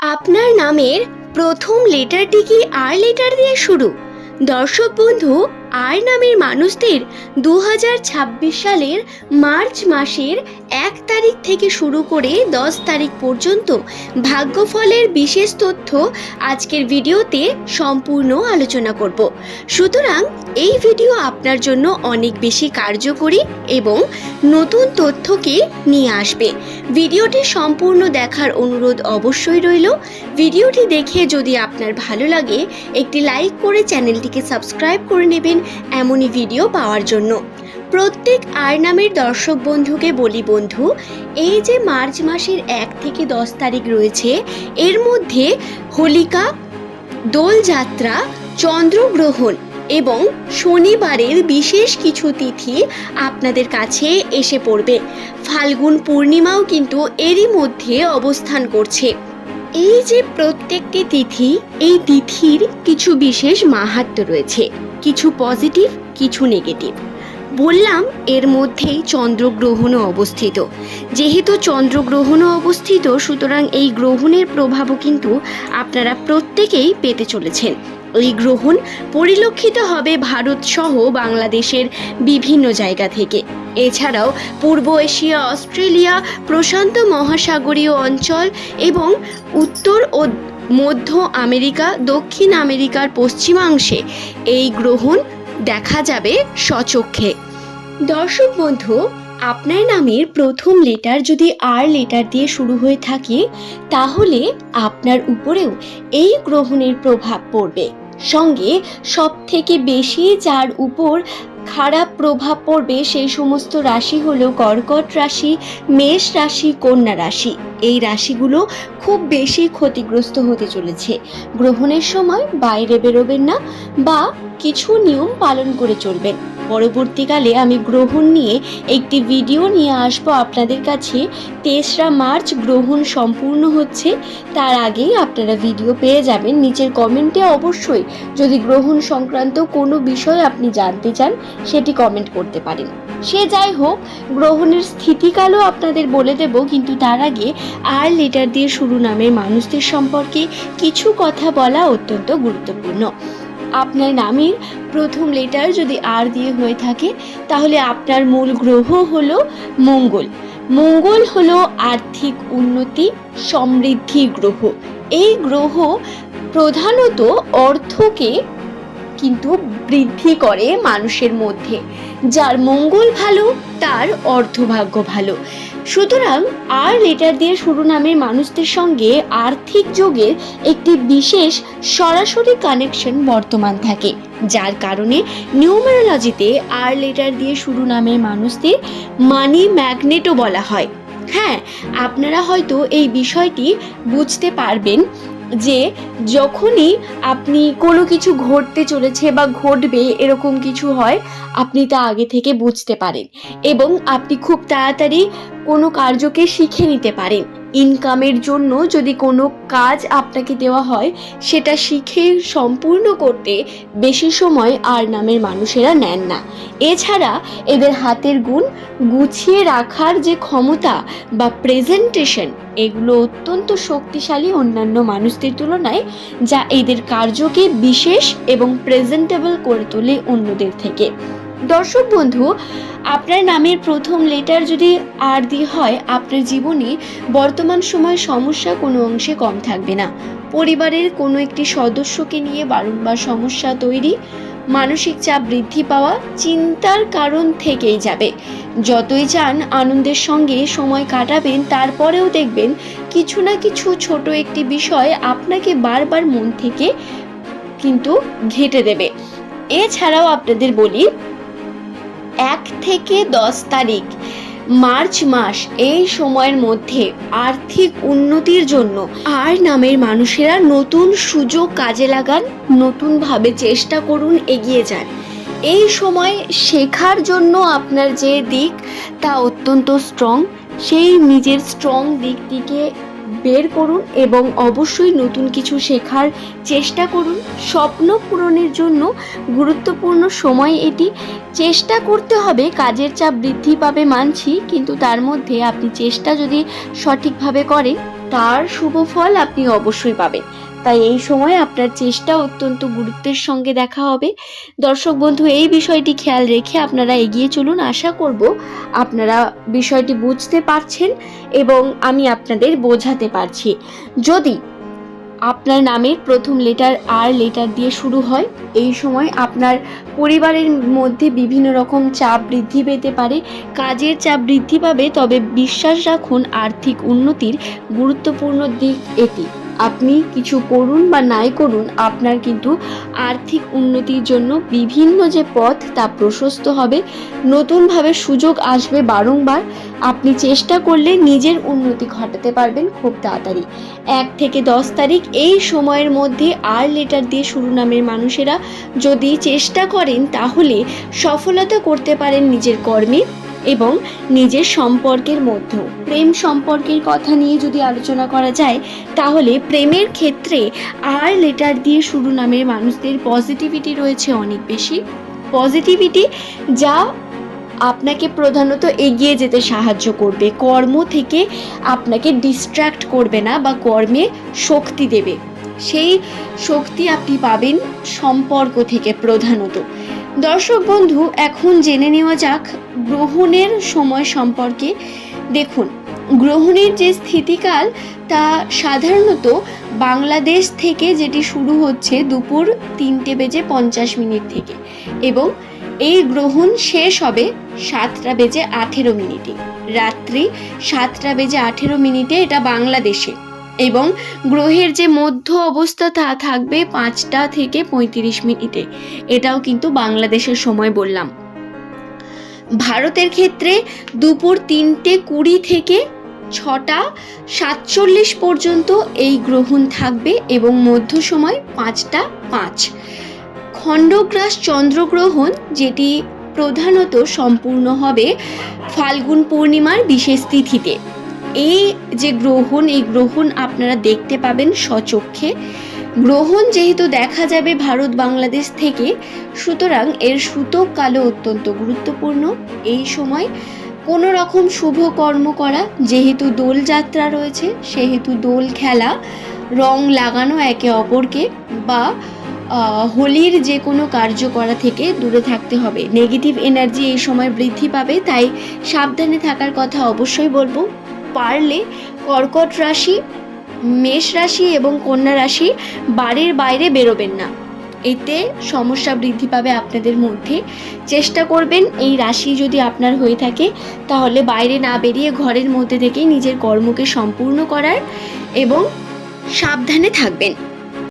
আপনার নামের প্রথম লেটারটি কি আর লেটার দিয়ে শুরু? দর্শক বন্ধু, আর নামের মানুষদের 2026 সালের মার্চ মাসের 1 তারিখ থেকে শুরু করে 10 তারিখ পর্যন্ত ভাগ্যফলের বিশেষ তথ্য আজকের ভিডিওতে সম্পূর্ণ আলোচনা করব। সুতরাং এই ভিডিও আপনার জন্য অনেক বেশি কার্যকরী এবং নতুন তথ্যকে নিয়ে আসবে। ভিডিওটি সম্পূর্ণ দেখার অনুরোধ অবশ্যই রইল। ভিডিওটি দেখে যদি আপনার ভালো লাগে একটি লাইক করে চ্যানেলটিকে সাবস্ক্রাইব করে নেবেন এমনই ভিডিও পাওয়ার জন্য। প্রত্যেক আর নামের দর্শক বন্ধুকে বলি, বন্ধু, এই যে মার্চ মাসের 1 থেকে 10 তারিখ রয়েছে, এর মধ্যে হোলিকা, দোলযাত্রা, চন্দ্রগ্রহণ এবং শনিবারের বিশেষ কিছু তিথি আপনাদের কাছে এসে পড়বে। ফাল্গুন পূর্ণিমাও কিন্তু এরই মধ্যে অবস্থান করছে। এই যে প্রত্যেকটি তিথি, এই তিথির কিছু বিশেষ মাহাত্ম্য রয়েছে, কিছু পজিটিভ, কিছু নেগেটিভ। বললাম এর মধ্যেই চন্দ্রগ্রহণও অবস্থিত। যেহেতু চন্দ্রগ্রহণও অবস্থিত, সুতরাং এই গ্রহণের প্রভাবও কিন্তু আপনারা প্রত্যেকেই পেতে চলেছেন। এই গ্রহণ পরিলক্ষিত হবে ভারত সহ বাংলাদেশের বিভিন্ন জায়গা থেকে। এছাড়াও পূর্ব এশিয়া, অস্ট্রেলিয়া, প্রশান্ত মহাসাগরীয় অঞ্চল এবং উত্তর ও মধ্য আমেরিকা, দক্ষিণ আমেরিকার পশ্চিমাংশে এই গ্রহণ দেখা যাবে স্বচক্ষে। দর্শক বন্ধু, আপনার নামের প্রথম লেটার যদি আর লেটার দিয়ে শুরু হয়ে থাকে, তাহলে আপনার উপরেও এই গ্রহণের প্রভাব পড়বে। সঙ্গে সব থেকে বেশি যার উপর খারাপ প্রভাব পড়বে সেই সমস্ত রাশি হলো কর্কট রাশি, মেষ রাশি, কন্যা রাশি। এই রাশিগুলো খুব বেশি ক্ষতিগ্রস্ত হতে চলেছে। গ্রহণের সময় বাইরে বেরোবেন না বা কিছু নিয়ম পালন করে চলবেন। পরবর্তীকালে আমি গ্রহণ নিয়ে একটি ভিডিও নিয়ে আসবো আপনাদের কাছে। 3রা মার্চ গ্রহণ সম্পূর্ণ হচ্ছে, তার আগেই আপনারা ভিডিও পেয়ে যাবেন। নিচের কমেন্টে অবশ্যই যদি গ্রহণ সংক্রান্ত কোনো বিষয় আপনি জানতে চান সেটি কমেন্ট করতে পারেন। সে যাই হোক, গ্রহণের স্থিতিকালও আপনাদের বলে দেব, কিন্তু তার আগে আর লেটার দিয়ে শুরু নামের মানুষদের সম্পর্কে কিছু কথা বলা অত্যন্ত গুরুত্বপূর্ণ। আপনার নামের প্রথম লেটার যদি আর দিয়ে হয়ে থাকে, তাহলে আপনার মূল গ্রহ হলো মঙ্গল। মঙ্গল হলো আর্থিক উন্নতি, সমৃদ্ধি গ্রহ। এই গ্রহ প্রধানত অর্থকে কিন্তু বৃদ্ধি করে মানুষের মধ্যে। যার মঙ্গল ভালো তার অর্থভাগ্য ভালো। সুতরাং আর লেটার দিয়ে শুরু নামের মানুষদের সঙ্গে আর্থিক যোগের একটি বিশেষ সরাসরি কানেকশন বর্তমান থাকে, যার কারণে নিউমেরোলজিতে আর লেটার দিয়ে শুরু নামের মানুষদের মানি ম্যাগনেটও বলা হয়। হ্যাঁ, আপনারা হয়তো এই বিষয়টি বুঝতে পারবেন যে যখনই আপনি কোনো কিছু ঘটতে চলেছে বা ঘটবে এরকম কিছু হয়, আপনি তা আগে থেকে বুঝতে পারেন এবং আপনি খুব তাড়াতাড়ি কোনো কার্যকে শিখে নিতে পারেন। ইনকামের জন্য যদি কোনো কাজ আপনাকে দেওয়া হয়, সেটা শিখে সম্পূর্ণ করতে বেশি সময় আর নামের মানুষেরা নেন না। এছাড়া এদের হাতের গুণ, গুছিয়ে রাখার যে ক্ষমতা বা প্রেজেন্টেশন, এগুলো অত্যন্ত শক্তিশালী অন্যান্য মানুষদের তুলনায়, যা এদের কার্যকে বিশেষ এবং প্রেজেন্টেবল করে তোলে অন্যদের থেকে। দর্শক বন্ধু, আপনার নামের প্রথম লেটার যদি আর দিয়ে হয়, আপনার জীবনে বর্তমান সময় সমস্যা কোনো অংশে কম থাকবে না। পরিবারের কোনো একটি সদস্যকে নিয়ে বারংবার সমস্যা তৈরি, মানসিক চাপ বৃদ্ধি পাওয়া, চিন্তার কারণ থেকেই যাবে। যতই চান আনন্দের সঙ্গে সময় কাটাবেন, তারপরেও দেখবেন কিছু না কিছু ছোট একটি বিষয় আপনাকে বারবার মন থেকে কিন্তু ঘেঁটে দেবে। এছাড়াও আপনাদের বলি, 1 থেকে 10 তারিখ মার্চ মাস, এই সময়ের মধ্যে আর্থিক উন্নতির জন্য আর নামের মানুষেরা নতুন সুযোগ কাজে লাগান, নতুনভাবে চেষ্টা করুন, এগিয়ে যান। এই সময় শেখার জন্য আপনার যে দিক তা অত্যন্ত স্ট্রং, সেই নিজের স্ট্রং দিকটিকে বের করুন এবং অবশ্যই নতুন কিছু শেখার চেষ্টা করুন। স্বপ্ন পূরণের জন্য গুরুত্বপূর্ণ সময় এটি। চেষ্টা করতে হবে, কাজের চাপ বৃদ্ধি পাবে মানছি, কিন্তু তার মধ্যে আপনি চেষ্টা যদি সঠিকভাবে করেন তার শুভ ফল আপনি অবশ্যই পাবেন। তাই এই সময় আপনার চেষ্টা অত্যন্ত গুরুত্বের সঙ্গে দেখা হবে। দর্শক বন্ধু, এই বিষয়টি খেয়াল রেখে আপনারা এগিয়ে চলুন। আশা করব আপনারা বিষয়টি বুঝতে পারছেন এবং আমি আপনাদের বোঝাতে পারছি। যদি আপনার নামের প্রথম লেটার আর লেটার দিয়ে শুরু হয়, এই সময় আপনার পরিবারের মধ্যে বিভিন্ন রকম চাপ বৃদ্ধি পেতে পারে, কাজের চাপ বৃদ্ধি পাবে। তবে বিশ্বাস রাখুন, আর্থিক উন্নতির গুরুত্বপূর্ণ দিক এটি। আপনি কিছু করুন বা নাই করুন, আপনার কিন্তু আর্থিক উন্নতির জন্য বিভিন্ন যে পথ তা প্রশস্ত হবে। নতুনভাবে সুযোগ আসবে বারংবার। আপনি চেষ্টা করলে নিজের উন্নতি ঘটাতে পারবেন খুব তাড়াতাড়ি। 1 থেকে 10 তারিখ এই সময়ের মধ্যে আর লেটার দিয়ে শুরু নামের মানুষেরা যদি চেষ্টা করেন তাহলে সফলতা করতে পারেন নিজের কর্মে এবং নিজের সম্পর্কের মধ্যেও। প্রেম সম্পর্কের কথা নিয়ে যদি আলোচনা করা যায়, তাহলে প্রেমের ক্ষেত্রে আর লেটার দিয়ে শুরু নামের মানুষদের পজিটিভিটি রয়েছে অনেক বেশি। পজিটিভিটি যা আপনাকে প্রধানত এগিয়ে যেতে সাহায্য করবে, কর্ম থেকে আপনাকে ডিস্ট্র্যাক্ট করবে না বা কর্মে শক্তি দেবে। সেই শক্তি আপনি পাবেন সম্পর্ক থেকে প্রধানত। দর্শক বন্ধু, এখন জেনে নেওয়া যাক গ্রহণের সময় সম্পর্কে। দেখুন, গ্রহণের যে স্থিতিকাল তা সাধারণত বাংলাদেশ থেকে যেটি শুরু হচ্ছে দুপুর 3:50 থেকে এবং এই গ্রহণ শেষ হবে 7:18, রাত্রি 7:18 এটা বাংলাদেশে। এবং গ্রহের যে মধ্য অবস্থা তা থাকবে 5টা থেকে 35 মিনিটে, এটাও কিন্তু বাংলাদেশের সময় বললাম। ভারতের ক্ষেত্রে দুপুর 3:20 থেকে 6:47 পর্যন্ত এই গ্রহণ থাকবে এবং মধ্য সময় 5:05। খণ্ডগ্রাস চন্দ্রগ্রহণ, যেটি প্রধানত সম্পূর্ণ হবে ফাল্গুন পূর্ণিমার বিশেষ তিথিতে। এই যে গ্রহণ, এই গ্রহণ আপনারা দেখতে পাবেন স্বচক্ষে। গ্রহণ যেহেতু দেখা যাবে ভারত বাংলাদেশ থেকে, সুতরাং এর সূতক কালও অত্যন্ত গুরুত্বপূর্ণ। এই সময় কোনো রকম শুভ কর্ম করা, যেহেতু দোলযাত্রা রয়েছে সেহেতু দোল খেলা, রং লাগানো একে অপরকে বা হোলির যে কোনো কার্য করা থেকে দূরে থাকতে হবে। নেগেটিভ এনার্জি এই সময় বৃদ্ধি পাবে, তাই সাবধানে থাকার কথা অবশ্যই বলবো। পারলে কর্কট রাশি, মেষ রাশি এবং কন্যা রাশি বাড়ির বাইরে বেরোবেন না, এতে সমস্যা বৃদ্ধি পাবে আপনাদের মধ্যে। চেষ্টা করবেন এই রাশি যদি আপনার হয়ে থাকে তাহলে বাইরে না বেরিয়ে ঘরের মধ্যে থেকেই নিজের কর্মকে সম্পূর্ণ করার এবং সাবধানে থাকবেন।